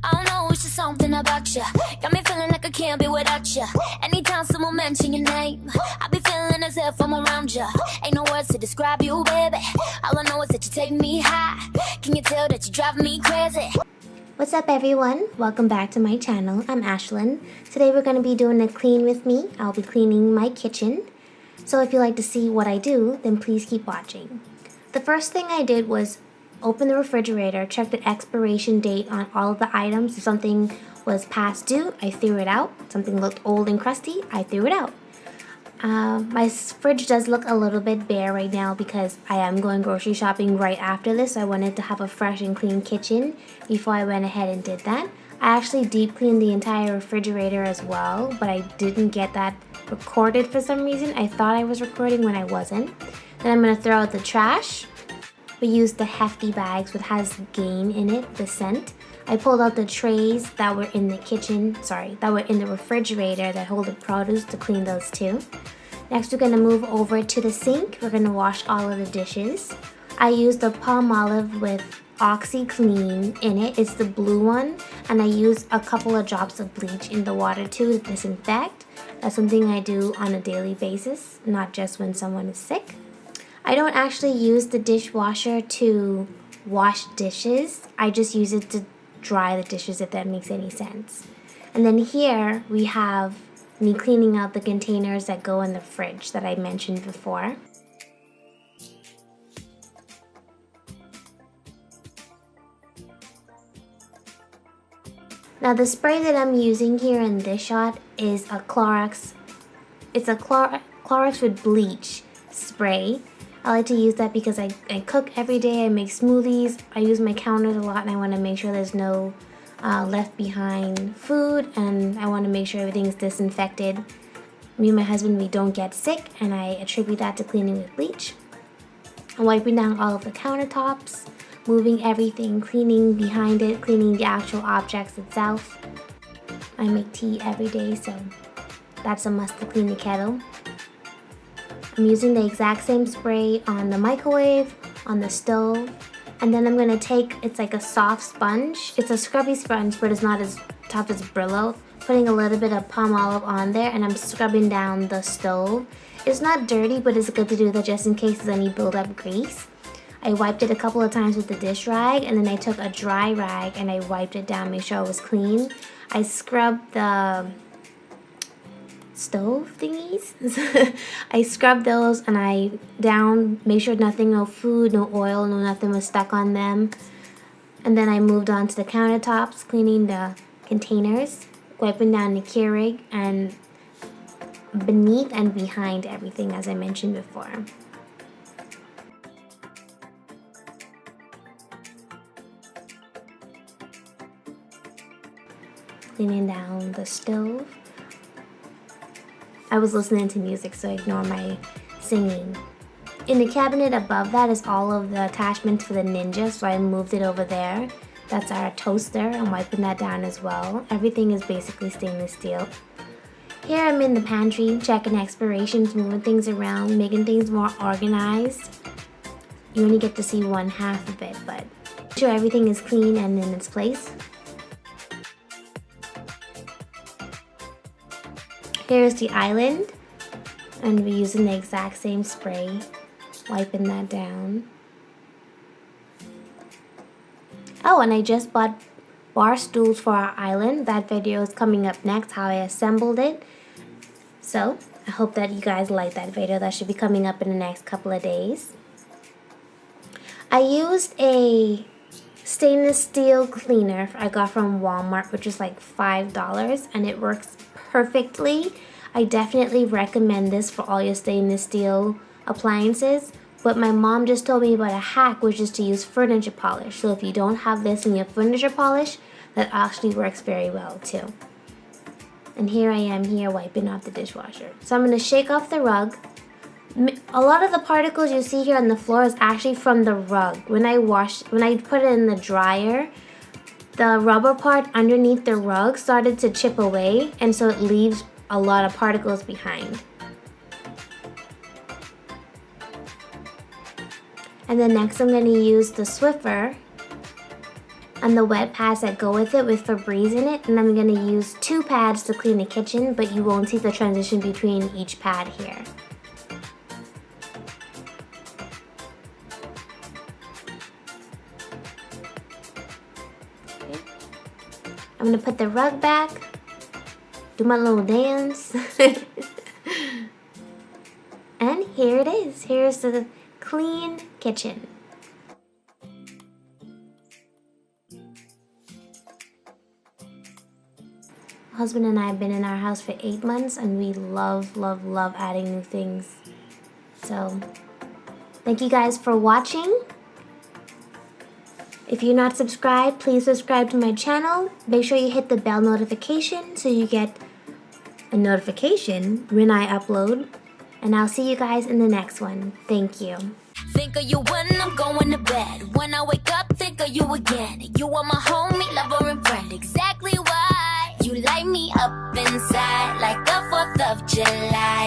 I don't know, it's just something about you. Got me feeling like I can't be without you. Anytime someone mention your name, I be feeling as if I'm around you. Ain't no words to describe you, baby. All I know is that you take me high. Can you tell that you drive me crazy? What's up everyone? Welcome back to my channel. I'm Ashlyn. Today we're going to be doing a clean with me. I'll be cleaning my kitchen. So if you like to see what I do, then please keep watching. The first thing I did was open the refrigerator, check the expiration date on all of the items. If something was past due, I threw it out. Something looked old and crusty, I threw it out. My fridge does look a little bit bare right now because I am going grocery shopping right after this. So I wanted to have a fresh and clean kitchen before I went ahead and did that. I actually deep cleaned the entire refrigerator as well, but I didn't get that recorded for some reason. I thought I was recording when I wasn't. Then I'm going to throw out the trash. We used the hefty bags which has Gain in it, the scent. I pulled out the trays that were in the that were in the refrigerator that hold the produce to clean those too. Next we're going to move over to the sink. We're going to wash all of the dishes. I used the Palmolive with OxiClean in it. It's the blue one, and I used a couple of drops of bleach in the water too to disinfect. That's something I do on a daily basis, not just when someone is sick. I don't actually use the dishwasher to wash dishes. I just use it to dry the dishes, if that makes any sense. And then here we have me cleaning out the containers that go in the fridge that I mentioned before. Now the spray that I'm using here in this shot is a Clorox. It's a Clorox with bleach spray. I like to use that because I cook every day, I make smoothies, I use my counters a lot, and I want to make sure there's no left behind food, and I want to make sure everything is disinfected. Me and my husband, we don't get sick, and I attribute that to cleaning with bleach. I'm wiping down all of the countertops, moving everything, cleaning behind it, cleaning the actual objects itself. I make tea every day, so that's a must to clean the kettle. I'm using the exact same spray on the microwave, on the stove, and then I'm going to take, it's like a soft sponge. It's a scrubby sponge, but it's not as tough as Brillo. Putting a little bit of Palmolive on there, and I'm scrubbing down the stove. It's not dirty, but it's good to do that just in case there's any buildup grease. I wiped it a couple of times with the dish rag, and then I took a dry rag and I wiped it down, make sure it was clean. I scrubbed the stove thingies. I scrubbed those and I made sure nothing, no food, no oil, no nothing was stuck on them. And then I moved on to the countertops, cleaning the containers, wiping down the Keurig, and beneath and behind everything, as I mentioned before. Cleaning down the stove. I was listening to music, so ignore my singing. In the cabinet above that is all of the attachments for the Ninja, so I moved it over there. That's our toaster. I'm wiping that down as well. Everything is basically stainless steel. Here I'm in the pantry, checking expirations, moving things around, making things more organized. You only get to see one half of it, but make sure everything is clean and in its place. Here's the island, and we're using the exact same spray, wiping that down. Oh, and I just bought bar stools for our island. That video is coming up next, how I assembled it. So, I hope that you guys like that video. That should be coming up in the next couple of days. I used a stainless steel cleaner I got from Walmart, which is like $5, and it works perfectly. I definitely recommend this for all your stainless steel appliances, but my mom just told me about a hack, which is to use furniture polish. So if you don't have this in your furniture polish, that actually works very well too. And here I am wiping off the dishwasher. So I'm going to shake off the rug. A lot of the particles you see here on the floor is actually from the rug. When I put it in the dryer, the rubber part underneath the rug started to chip away, and so it leaves a lot of particles behind. And then next I'm going to use the Swiffer on the wet pads that go with it with Febreze in it, and I'm going to use 2 pads to clean the kitchen, but you won't see the transition between each pad here. Okay. I'm going to put the rug back, do my little dance, and here it is. Here's the clean kitchen. Husband and I have been in our house for 8 months and we love adding new things. So thank you guys for watching. If you're not subscribed, please subscribe to my channel. Make sure you hit the bell notification so you get a notification when I upload. And I'll see you guys in the next one. Thank you. Think of you when I'm going to bed. When I wake up, think of you again. You are my homie, lover, and friend. Exactly why you light me up inside like the 4th of July.